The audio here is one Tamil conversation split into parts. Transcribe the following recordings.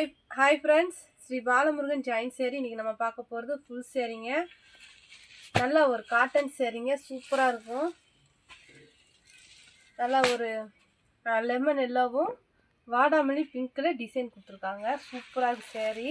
Hi friends, Sri Balamurugan join சேரீ. இன்றைக்கி நம்ம பார்க்க போகிறது ஃபுல் சேரீங்க. நல்லா ஒரு காட்டன் சேரீங்க, சூப்பராக இருக்கும். நல்லா ஒரு லெமன் எல்லோவும் வாடாமல்லி பிங்க்கில் டிசைன் கொடுத்துருக்காங்க. சூப்பராக இருக்குது சேரீ.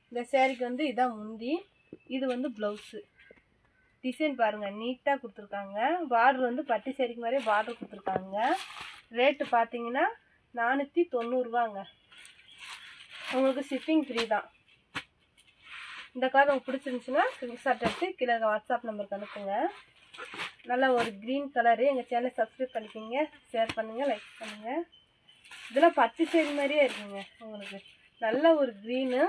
இந்த சேரீக்கு வந்து இதான் முந்தி, இது வந்து ப்ளவுஸு. டிசைன் பாருங்கள், நீட்டாக கொடுத்துருக்காங்க. பார்டர் வந்து பட்டு சேரீக்கு மாதிரியே பார்டர் கொடுத்துருக்காங்க. ரேட்டு பார்த்தீங்கன்னா 490 உங்களுக்கு ஷிப்பிங் ஃப்ரீ தான். இந்த கலர் உங்களுக்கு பிடிச்சிருந்துச்சுன்னா ஸ்க்ரீன்ஷாட் எடுத்து கீழே வாட்ஸ்அப் நம்பருக்கு அனுப்புங்க. நல்ல ஒரு க்ரீன் கலரு. எங்கள் சேனலை சப்ஸ்கிரைப் பண்ணிக்கிங்க, ஷேர் பண்ணுங்கள், லைக் பண்ணுங்கள். இதெல்லாம் பட்டு சேரீ மாதிரியே இருக்குங்க. உங்களுக்கு நல்ல ஒரு க்ரீனு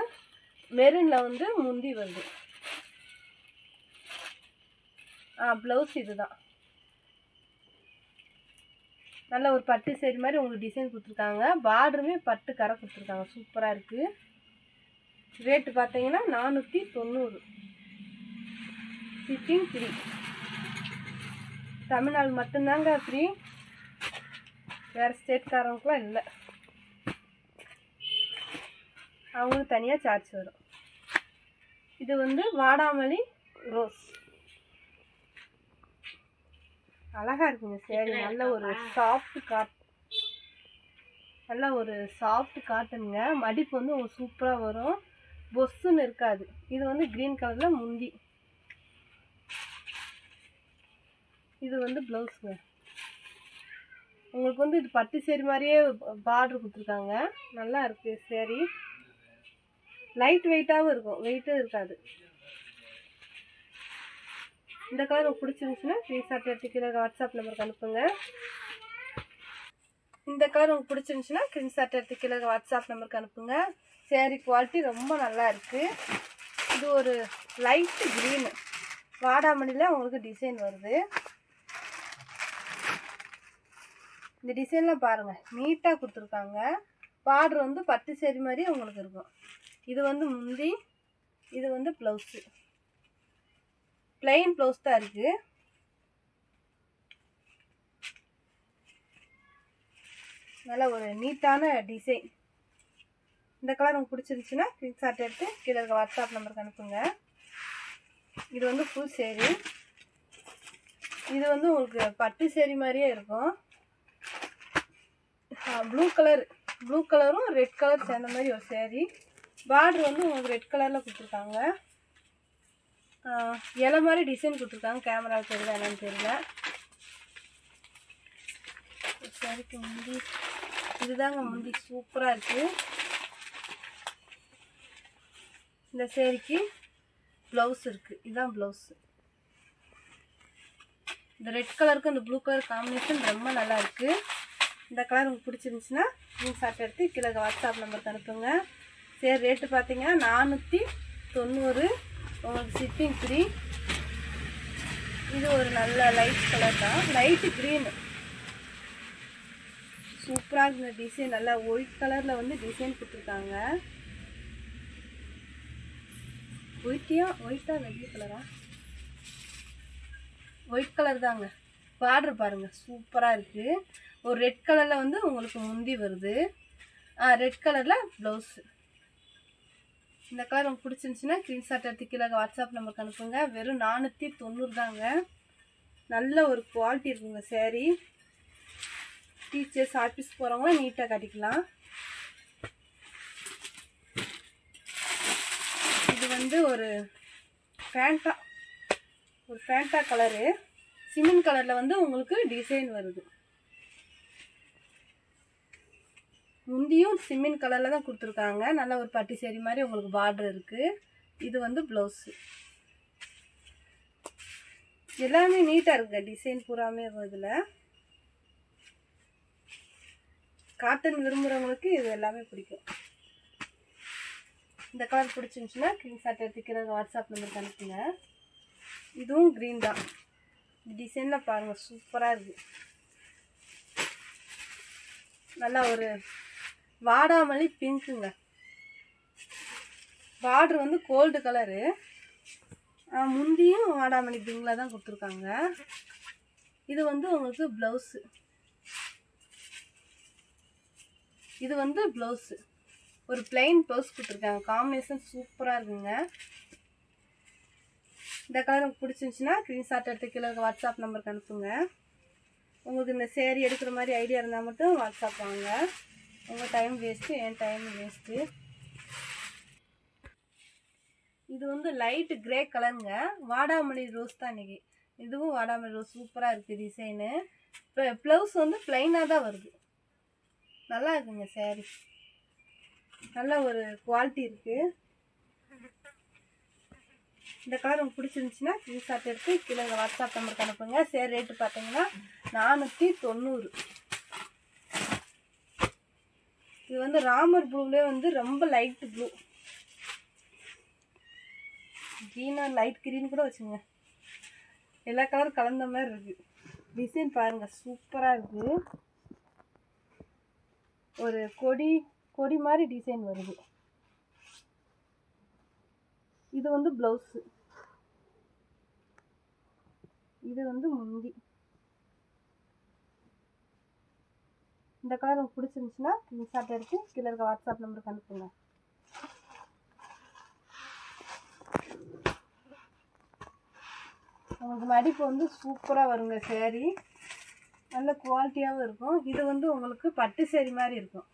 மெரூனில் வந்து முந்தி வருது. ப்ளவுஸ் இது தான். நல்ல ஒரு பட்டு சேரீ மாதிரி உங்களுக்கு டிசைன் கொடுத்துருக்காங்க. பார்டருமே பட்டு கரை கொடுத்துருக்காங்க. சூப்பராக இருக்குது. ரேட்டு பார்த்தீங்கன்னா 490. Shipping free. தமிழ்நாடு மட்டும்தாங்க ஃப்ரீ, வேறு ஸ்டேட்காரங்களுக்குலாம் இல்லை. அவங்களுக்கு தனியாக சார்ஜ் வரும். இது வந்து வாடாமல்லி ரோஸ். அழகாக இருக்குங்க சேரீ. நல்ல ஒரு சாஃப்ட் காட்டனுங்க. மடிப்பு வந்து உங்களுக்கு சூப்பராக வரும், பொஸ்ஸுன்னு இருக்காது. இது வந்து க்ரீன் கலரில் முந்தி. இது வந்து ப்ளவுஸுங்க. உங்களுக்கு வந்து இது பட்டு சேரீ மாதிரியே பார்டர் கொடுத்துருக்காங்க. நல்லா இருக்குது சேரீ. லைட் வெயிட்டாகவும் இருக்கும், வெயிட்டும் இருக்காது. இந்த கலர் உங்களுக்கு பிடிச்சிருந்துச்சுன்னா ஸ்க்ரீன்ஷாட் எடுத்து கீழே வாட்ஸ்அப் நம்பருக்கு அனுப்புங்க. இந்த கலர் உங்களுக்கு பிடிச்சிருந்துச்சுன்னா ஸ்க்ரீன்ஷாட் எடுத்து கீழே வாட்ஸ்அப் நம்பருக்கு அனுப்புங்க. சேரீ குவாலிட்டி ரொம்ப நல்லா இருக்குது. இது ஒரு லைட்டு க்ரீனு வாடாமல்லியில் உங்களுக்கு டிசைன் வருது. இந்த டிசைன்லாம் பாருங்கள், நீட்டாக கொடுத்துருக்காங்க. பார்டர் வந்து பட்டு சேரீ மாதிரி உங்களுக்கு இருக்கும். இது வந்து முந்தி, இது வந்து ப்ளவுஸு. பிளைன் ப்ளவுஸ் தான் இருக்குது. நல்ல ஒரு நீட்டான டிசைன். இந்த கலர் உங்களுக்கு பிடிச்சிருந்துச்சுன்னா ஸ்க்ரீன்ஷாட் எடுத்து கீழே இருக்க வாட்ஸ்அப் நம்பருக்கு அனுப்புங்க. இது வந்து ஃபுல் சேரீ. இது வந்து உங்களுக்கு பட்டு சேரீ மாதிரியே இருக்கும். ப்ளூ கலரும் ரெட் கலர் சேர்ந்த மாதிரி ஒரு சேரீ. பார்டர் வந்து உங்களுக்கு ரெட் கலரில் கொடுத்துருக்காங்க. இலை மாதிரி டிசைன் கொடுத்துருக்காங்க. கேமராவுக்கு தெரியுதா என்னன்னு தெரியல. சரிக்கு முந்தி இதுதாங்க முந்தி. சூப்பராக இருக்குது. இந்த சேரீக்கு ப்ளவுஸ் இருக்குது. இதுதான் ப்ளவுஸு. இந்த ரெட் கலருக்கு இந்த ப்ளூ கலர் காம்பினேஷன் ரொம்ப நல்லா இருக்குது. இந்த கலர் உங்களுக்கு பிடிச்சிருந்துச்சுன்னா ஸ்க்ரீன்ஷாட் எடுத்து கீழே வாட்ஸ்அப் நம்பருக்கு அனுப்புங்க. சரி, ரேட்டு பார்த்தீங்கன்னா 490. உங்களுக்கு ஷிப்பிங் ஃப்ரீ. இது ஒரு நல்ல லைட் கலர் தான், லைட்டு க்ரீனு. சூப்பராக இருக்குங்க டிசைன். நல்லா ஒயிட் கலரில் வந்து டிசைன் கொடுத்துருக்காங்க. ஒயிட்டா வெள்ளை கலரா? ஒயிட் கலர் தாங்க. பார்டர் பாருங்கள், சூப்பராக இருக்குது. ஒரு ரெட் கலரில் வந்து உங்களுக்கு முந்தி வருது. ரெட் கலரில் ப்ளவுஸு. இந்த கலர் உங்களுக்கு பிடிச்சிருந்துச்சுன்னா ஸ்க்ரீன்ஷாட் எடுத்து கீழே வாட்ஸ்அப் நம்பருக்கு அனுப்புங்க. வெறும் 490 தாங்க. நல்ல ஒரு குவாலிட்டி இருக்குங்க சேரீ. டீச்சர்ஸ் ஆஃபீஸ் போகிறவங்களாம் நீட்டாக கட்டிக்கலாம். இது வந்து ஒரு ஃபேண்டா கலரு. சிமெண்ட் கலரில் வந்து உங்களுக்கு டிசைன் வருது. முந்தியும் சிமெண்ட் கலரில் தான் கொடுத்துருக்காங்க. நல்ல ஒரு பட்டு சேரீ மாதிரி உங்களுக்கு பார்டர் இருக்குது. இது வந்து ப்ளவுஸு. எல்லாமே நீட்டாக இருக்குங்க டிசைன் பூராமே. இதில் காட்டன் விரும்புகிறவங்களுக்கு இது எல்லாமே பிடிக்கும். இந்த கலர் பிடிச்சிருந்துச்சுன்னா ஸ்க்ரீன்ஷாட் எடுத்துக்கிற வாட்ஸ்அப் நம்பருக்கு அனுப்புங்க. இதுவும் க்ரீன் தான். டிசைனில் பாருங்கள், சூப்பராக இருக்குது. நல்லா ஒரு வாடாமல்லி பிங்க்குங்க. பார்டர் வந்து கோல்டு கலரு. முந்தியும் வாடாமல்லி பிங்கில் தான் கொடுத்துருக்காங்க. இது வந்து உங்களுக்கு ப்ளவுஸு. இது வந்து ப்ளவுஸு, ஒரு பிளெயின் ப்ளவுஸ் கொடுத்துருக்காங்க. காம்பினேஷன் சூப்பராக இருக்குங்க. இந்த கலர் உங்களுக்கு பிடிச்சிருந்துச்சின்னா ஸ்க்ரீன்ஷாட் எடுத்து கீழே வாட்ஸ்அப் நம்பருக்கு அனுப்புங்க. உங்களுக்கு இந்த சேரீ எடுக்கிற மாதிரி ஐடியா இருந்தால் மட்டும் வாட்ஸ்அப் வாங்க. உங்கள் டைம் வேஸ்ட்டு, என் டைம் வேஸ்ட்டு. இது வந்து லைட்டு கிரே கலருங்க. வாடாமல்லி ரோஸ் தான் இன்றைக்கி. இதுவும் வாடாமல்லி ரோஸ் சூப்பராக இருக்குது டிசைனு. இப்போ ப்ளவுஸ் வந்து ப்ளைனாக தான் வருது. நல்லா இருக்குங்க சேரீ, நல்ல ஒரு குவாலிட்டி இருக்குது. இந்த கலர் உங்களுக்கு பிடிச்சிருந்துச்சின்னா ஸ்க்ரீன்ஷாட் எடுத்து கீழே வாட்ஸ்அப் நம்பருக்கு அனுப்புங்க. சேரீ ரேட்டு பார்த்தீங்கன்னா 490. இது வந்து ராமர் ப்ளூவிலே வந்து ரொம்ப லைட் ப்ளூ, க்ரீனாக லைட் க்ரீன் கூட வச்சுங்க. எல்லா கலரும் கலந்த மாதிரி இருக்குது. டிசைன் பாருங்கள் சூப்பராக இருக்குது. ஒரு கொடி மாதிரி டிசைன் வருது. இது வந்து ப்ளவுஸு, இது வந்து முந்தி. இந்த கலர் உங்களுக்கு பிடிச்சிருந்துச்சுன்னா ஸ்க்ரீன்ஷாட் எடுத்து கீழே இருக்க வாட்ஸ்அப் நம்பருக்கு அனுப்புங்க. உங்களுக்கு மடிப்பு வந்து சூப்பராக வருங்க சேரீ, நல்ல குவாலிட்டியாகவும் இருக்கும். இது வந்து உங்களுக்கு பட்டு சேரீ மாதிரி இருக்கும்.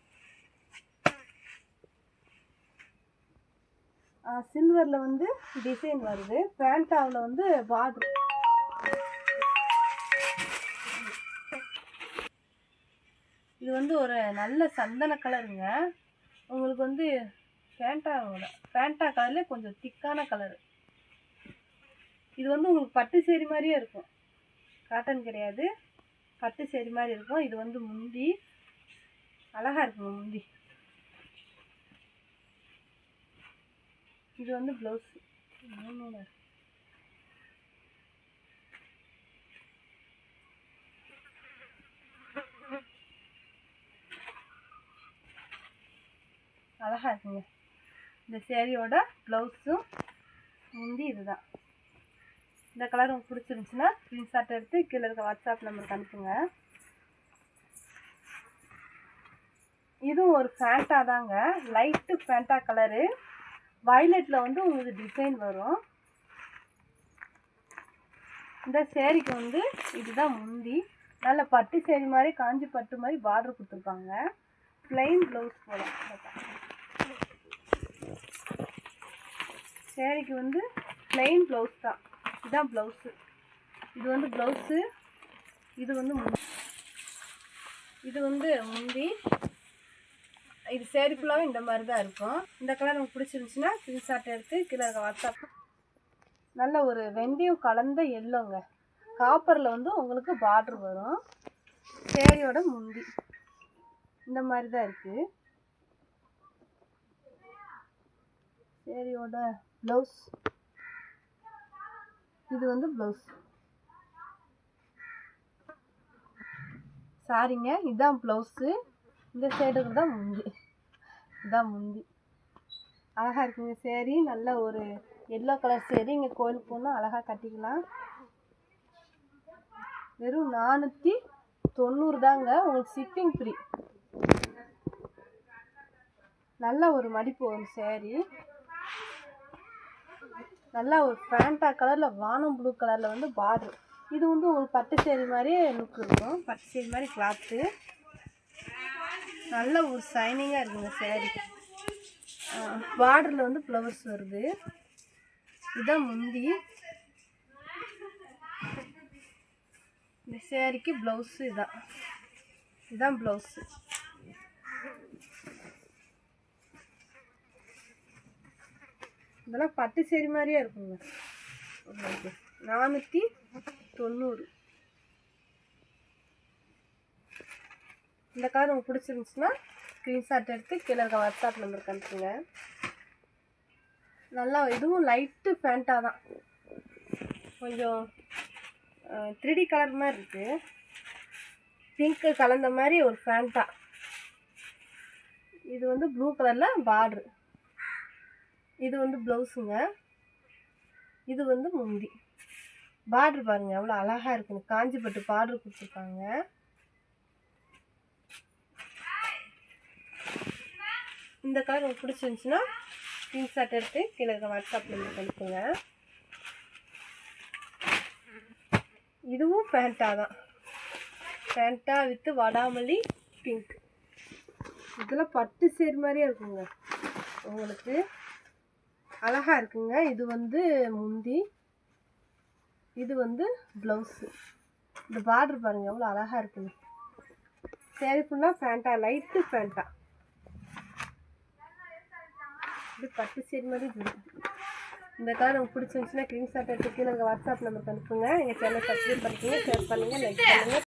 சில்வரில் வந்து டிசைன் வருது. பேண்டாவில் வந்து பார்டர். இது வந்து ஒரு நல்ல சந்தன கலருங்க. உங்களுக்கு வந்து பேண்டா கலர்லேயே கொஞ்சம் திக்கான கலரு. இது வந்து உங்களுக்கு பட்டு சேரீ மாதிரியே இருக்கும், காட்டன் கிடையாது, பட்டு சேரீ மாதிரி இருக்கும். இது வந்து முந்தி, அழகாக இருக்குங்க முந்தி. இது வந்து ப்ளவுஸ். அழகாக இருக்குங்க. இந்த சேரீயோட ப்ளவுஸும் முந்தி இதுதான். இந்த கலர் உங்களுக்கு பிடிச்சிருந்துச்சுன்னா ஸ்க்ரீன்ஷாட் எடுத்து கீழே இருக்க வாட்ஸ்அப் நம்பருக்கு அனுப்புங்க. இதுவும் ஒரு ஃபேண்டா தாங்க, லைட்டு ஃபேண்டா கலரு. வயலட்டில் வந்து உங்களுக்கு டிசைன் வரும். இந்த சேரீக்கு வந்து இதுதான் முந்தி. நல்ல பட்டு சேரீ மாதிரி, காஞ்சி பட்டு மாதிரி பார்டர் கொடுத்துருப்பாங்க. ப்ளைன் ப்ளவுஸ் போல. சேரீக்கு வந்து ப்ளைன் ப்ளவுஸ் தான். இதுதான் ப்ளவுஸு. இது வந்து ப்ளவுஸு, இது வந்து முந்தி. இது சேரீ ஃபுல்லாகவே இந்த மாதிரி தான் இருக்கும். இந்த கலர் உங்களுக்கு பிடிச்சிருந்துச்சுன்னா ஸ்க்ரீன்ஷாட் எடுத்து கீழே வாட்ஸ்அப். நல்ல ஒரு வெந்தயம் கலந்த எல்லோங்க. காப்பரில் வந்து உங்களுக்கு பார்டர் வரும். சேரீயோட முந்தி இந்த மாதிரி தான் இருக்குது. சேரீயோட ப்ளவுஸ், இது வந்து ப்ளவுஸ். சாரிங்க, இதுதான் ப்ளவுஸு. இந்த சைடுக்கு தான் முந்தி. இதுதான் முந்தி. அழகாக இருக்குங்க சேரீ. நல்ல ஒரு எல்லோ கலர் சேரீ. இங்கே கோயிலுக்கு போனால் அழகாக கட்டிக்கலாம். வெறும் 490 தாங்க. உங்களுக்கு ஷிப்பிங் ஃப்ரீ. நல்ல ஒரு மடிப்பு வரும் சேரீ. நல்லா ஒரு ஃபேண்டா கலரில், வானம் ப்ளூ கலரில் வந்து பார்டர். இது வந்து உங்களுக்கு பட்டு சேரீ மாதிரியே லுக் இருக்கும். பட்டு சேரீ மாதிரி கிளாத்து. நல்ல ஒரு ஷைனிங்காக இருக்குங்க சேரீ. பார்டரில் வந்து ஃப்ளவர்ஸ் வருது. இதுதான் முந்தி. இந்த சேரீக்கு ப்ளவுஸு இதுதான் ப்ளவுஸு. இதெல்லாம் பட்டு சேரீ மாதிரியே இருக்குங்க. 490. இந்த கலர் உங்களுக்கு பிடிச்சிருந்துச்சுன்னா ஸ்க்ரீன்ஷாட் எடுத்து கீழே இருக்க வாட்ஸ்அப் நம்பருக்கு அனுப்புங்க. நல்லா இதுவும் லைட்டு ஃபேண்டா தான், கொஞ்சம் 3D கலர் மாதிரி இருக்குது. பிங்க்கு கலந்த மாதிரி ஒரு ஃபேண்டா. இது வந்து ப்ளூ கலரில் பார்ட்ரு. இது வந்து ப்ளவுஸுங்க. இது வந்து முந்தி. பார்ட்ரு பாருங்கள் எவ்வளோ அழகாக இருக்குன்னு. காஞ்சிப்பட்டு பார்ட்ரு கொடுத்துருக்காங்க. இந்த கலர் உங்களுக்கு பிடிச்சிருந்துச்சுன்னா ஸ்க்ரீன்ஷாட் எடுத்து கீழே இருக்க வாட்ஸ்அப் நம்பருக்கு அனுப்புங்க. இதுவும் ஃபேண்டா தான், ஃபேண்டா வித்து வடாமல்லி பிங்க். இதெல்லாம் பட்டு சேர் மாதிரியே இருக்குங்க, உங்களுக்கு அழகாக இருக்குங்க. இது வந்து முந்தி, இது வந்து ப்ளவுஸு. இந்த பார்டர் பாருங்கள் எவ்வளோ அழகாக இருக்குங்க. சேரீ ஃபுல்லாக ஃபேண்டா, லைட்டு ஃபேண்டா. இது பட்டு சேர் மாதிரி இருக்குது. இந்த கலர் உங்களுக்கு பிடிச்சிருந்துச்சுன்னா ஸ்க்ரீன்ஷாட் எடுத்து கீழே வாட்ஸ்அப் நம்பருக்கு அனுப்புங்க. எங்கள் சேனல் சப்ஸ்கிரைப் பண்ணிக்கோங்க, ஷேர் பண்ணுங்கள், லைக் பண்ணுங்கள்.